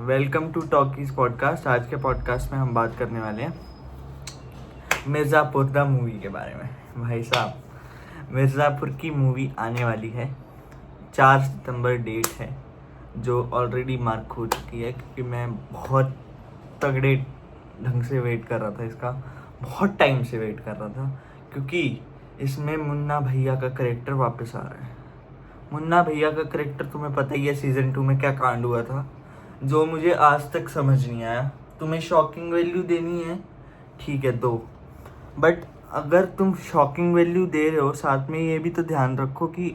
Welcome to talkies podcast. आज के podcast में हम बात करने वाले हैं मिर्ज़ापुर द मूवी के बारे में। भाई साहब, मिर्ज़ापुर की मूवी आने वाली है। 4 सितंबर डेट है, जो ऑलरेडी मार्क हो चुकी है, क्योंकि मैं बहुत तगड़े ढंग से वेट कर रहा था इसका। बहुत टाइम से वेट कर रहा था, क्योंकि इसमें मुन्ना भैया का करेक्टर वापस आ रहा है। मुन्ना भैया का करेक्टर तुम्हें पता ही है सीज़न 2 में क्या कांड हुआ था, जो मुझे आज तक समझ नहीं आया। तुम्हें शॉकिंग वैल्यू देनी है, ठीक है दो, बट अगर तुम शॉकिंग वैल्यू दे रहे हो, साथ में ये भी तो ध्यान रखो कि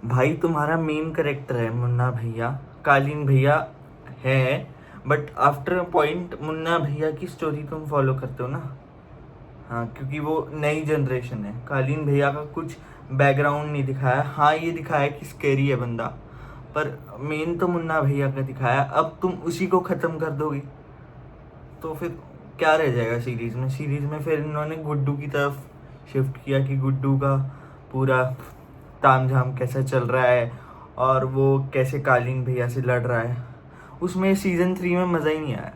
भाई तुम्हारा मेन करेक्टर है मुन्ना भैया, कालीन भैया है, but after a point Munna भैया की स्टोरी तुम फॉलो करते हो ना। हाँ, क्योंकि वो नई जनरेशन है। कालीन भैया का कुछ बैकग्राउंड नहीं दिखाया। हाँ, ये दिखाया कि स्कैरी है बंदा, पर मेन तो मुन्ना भैया का दिखाया। अब तुम उसी को ख़त्म कर दोगे तो फिर क्या रह जाएगा सीरीज़ में। फिर इन्होंने गुड्डू की तरफ शिफ्ट किया कि गुड्डू का पूरा तामझाम कैसा चल रहा है और वो कैसे कालीन भैया से लड़ रहा है। उसमें सीज़न 3 में मज़ा ही नहीं आया।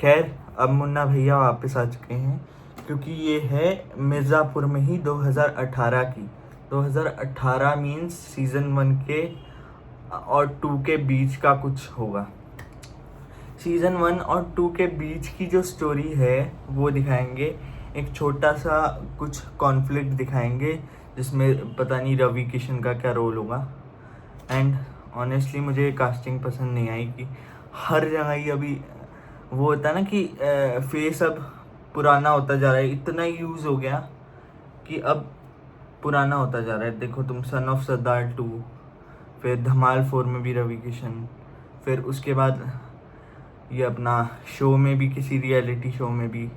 खैर, अब मुन्ना भैया वापस आ चुके हैं, क्योंकि ये है मिर्ज़ापुर में ही 2018 की। 2018 मीन्स सीज़न 1 के और 2 के बीच का कुछ होगा। सीज़न 1 और 2 के बीच की जो स्टोरी है वो दिखाएंगे। एक छोटा सा कुछ कॉन्फ्लिक्ट दिखाएंगे, जिसमें पता नहीं रवि किशन का क्या रोल होगा। एंड ऑनेस्टली मुझे कास्टिंग पसंद नहीं आई कि हर जगह ही अभी वो होता है ना कि फेस अब पुराना होता जा रहा है। इतना यूज़ हो गया कि अब पुराना होता जा रहा है। देखो तुम सन ऑफ सरदार 2, फिर धमाल 4 में भी रवि किशन, फिर उसके बाद ये अपना शो में भी, किसी रियलिटी शो में भी,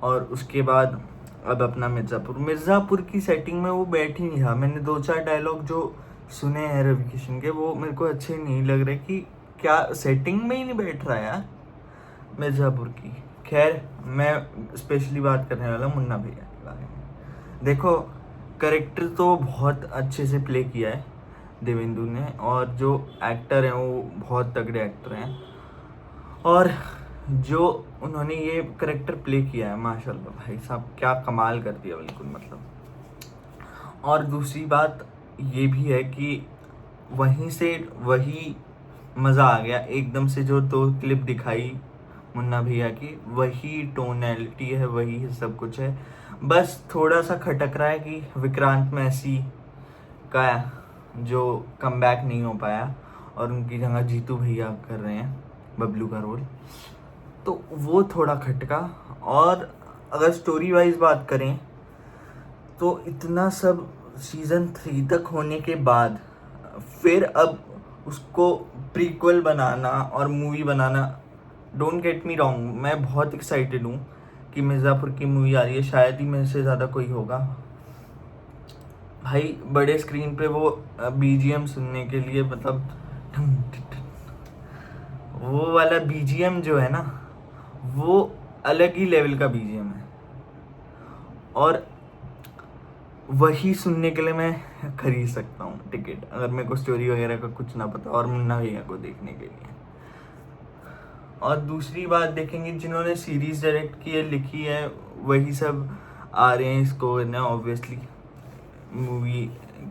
और उसके बाद अब अपना मिर्ज़ापुर की सेटिंग में वो बैठ ही नहीं रहा। मैंने 2-4 डायलॉग जो सुने हैं रवि किशन के, वो मेरे को अच्छे नहीं लग रहे कि क्या सेटिंग में ही नहीं बैठ रहा यार मिर्ज़ापुर की। खैर, मैं स्पेशली बात करने वाला मुन्ना भैया के बारे में। देखो, करेक्टर तो बहुत अच्छे से प्ले किया है देवेंदु ने, और जो एक्टर हैं वो बहुत तगड़े एक्टर हैं, और जो उन्होंने ये करेक्टर प्ले किया है, माशाल्लाह भाई साहब क्या कमाल कर दिया बिल्कुल, मतलब। और दूसरी बात ये भी है कि वहीं से वही मज़ा आ गया एकदम से। जो 2 क्लिप दिखाई मुन्ना भैया की, वही टोनैलिटी है, वही सब कुछ है। बस थोड़ा सा खटक रहा है कि विक्रांत मैसी का जो कमबैक नहीं हो पाया और उनकी जगह जीतू भैया कर रहे हैं बबलू का रोल, तो वो थोड़ा खटका। और अगर स्टोरी वाइज बात करें तो इतना सब सीज़न 3 तक होने के बाद फिर अब उसको प्रीक्वल बनाना और movie banana, don't get me wrong, मैं बहुत एक्साइटेड हूँ कि मिर्ज़ापुर की मूवी आ रही है। शायद ही मेरे से ज़्यादा कोई होगा भाई। बड़े स्क्रीन पे वो बीजीएम सुनने के लिए, मतलब वो वाला बीजीएम जो है ना, वो अलग ही लेवल का बीजीएम है, और वही सुनने के लिए मैं खरीद सकता हूँ टिकट, अगर मेरे को स्टोरी वगैरह का कुछ ना पता, और मुन्ना भैया को देखने के लिए। और दूसरी बात देखेंगे, जिन्होंने सीरीज़ डायरेक्ट की है, लिखी है, वही सब आ रहे हैं इसको ना ऑब्वियसली मूवी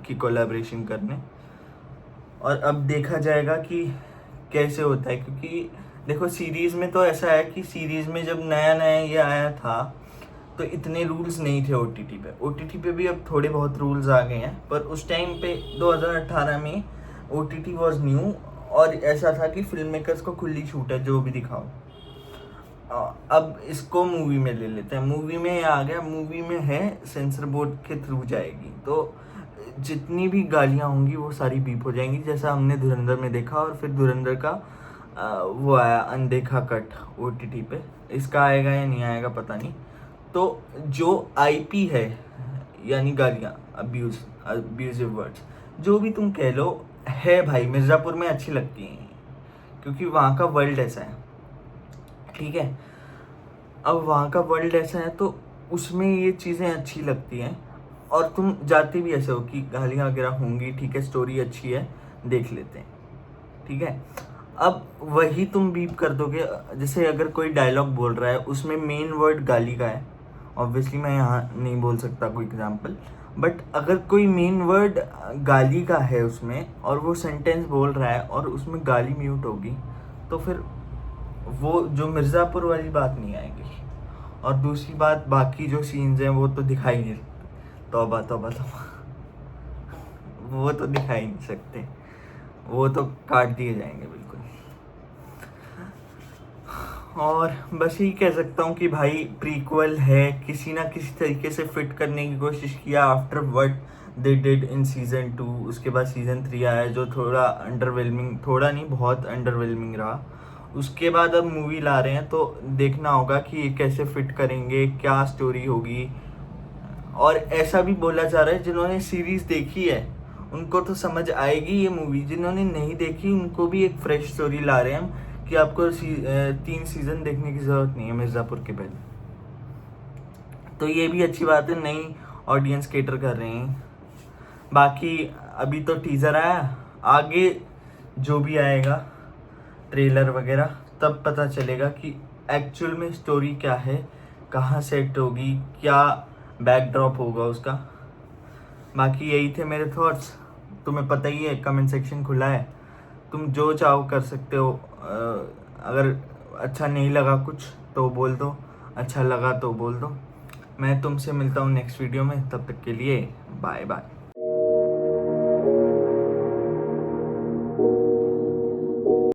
की कोलैबोरेशन करने। और अब देखा जाएगा कि कैसे होता है, क्योंकि देखो सीरीज़ में तो ऐसा है कि सीरीज़ में जब नया नया ये आया था तो इतने रूल्स नहीं थे। ओटीटी पे भी अब थोड़े बहुत रूल्स आ गए हैं, पर उस टाइम पे 2018 में ओटीटी वाज न्यू, और ऐसा था कि फिल्म मेकर्स को खुली छूट है, जो भी दिखाओ। अब इसको मूवी में ले लेते हैं। मूवी में आ गया, मूवी में है सेंसर बोर्ड के थ्रू जाएगी, तो जितनी भी गालियाँ होंगी वो सारी बीप हो जाएंगी, जैसा हमने धुरंधर में देखा। और फिर धुरंधर का वो आया अनदेखा कट ओटीटी पे, इसका आएगा या नहीं आएगा पता नहीं। तो जो आईपी है, यानी गालियाँ, अब्यूजिव वर्ड्स, जो भी तुम कह लो, है भाई मिर्ज़ापुर में अच्छी लगती हैं, क्योंकि वहाँ का वर्ल्ड ऐसा है, ठीक है। अब वहाँ का वर्ल्ड ऐसा है तो उसमें ये चीज़ें अच्छी लगती हैं, और तुम जाते भी ऐसे हो कि गालियाँ वगैरह होंगी, ठीक है, स्टोरी अच्छी है, देख लेते हैं, ठीक है। अब वही तुम बीप कर दोगे। जैसे अगर कोई डायलॉग बोल रहा है उसमें मेन वर्ड गाली का है, ऑब्वियसली मैं यहाँ नहीं बोल सकता कोई एग्जांपल, बट अगर कोई मेन वर्ड गाली का है उसमें और वो सेंटेंस बोल रहा है और उसमें गाली म्यूट होगी, तो फिर वो जो मिर्ज़ापुर वाली बात नहीं आएगी। और दूसरी बात, बाकी जो सीन्स हैं वो तो दिखाई नहीं सकते, तौबा तौबा तौबा, वो तो दिखाई नहीं सकते, वो तो काट दिए जाएंगे बिल्कुल। और बस यही कह सकता हूँ कि भाई प्रीक्वल है, किसी ना किसी तरीके से फिट करने की कोशिश किया after what they did in season 2। उसके बाद सीज़न 3 आया जो थोड़ा अंडरवेलमिंग, थोड़ा नहीं बहुत अंडरवेलमिंग रहा। उसके बाद अब मूवी ला रहे हैं तो देखना होगा कि ये कैसे फिट करेंगे, क्या स्टोरी होगी। और ऐसा भी बोला जा रहा है जिन्होंने सीरीज देखी है उनको तो समझ आएगी ये मूवी, जिन्होंने नहीं देखी उनको भी एक फ्रेश स्टोरी ला रहे हैं हम, कि आपको 3 सीजन देखने की जरूरत नहीं है मिर्ज़ापुर के पहले। तो ये भी अच्छी बात है, नई ऑडियंस केटर कर रहे हैं। बाकी अभी तो टीजर आया, आगे जो भी आएगा ट्रेलर वगैरह तब पता चलेगा कि एक्चुअल में स्टोरी क्या है, कहाँ सेट होगी, क्या बैकड्रॉप होगा उसका। बाकी यही थे मेरे थॉट्स। तुम्हें पता ही है कमेंट सेक्शन खुला है, तुम जो चाहो कर सकते हो। अगर अच्छा नहीं लगा कुछ तो बोल दो, अच्छा लगा तो बोल दो। मैं तुमसे मिलता हूँ नेक्स्ट वीडियो में, तब तक के लिए बाय बाय।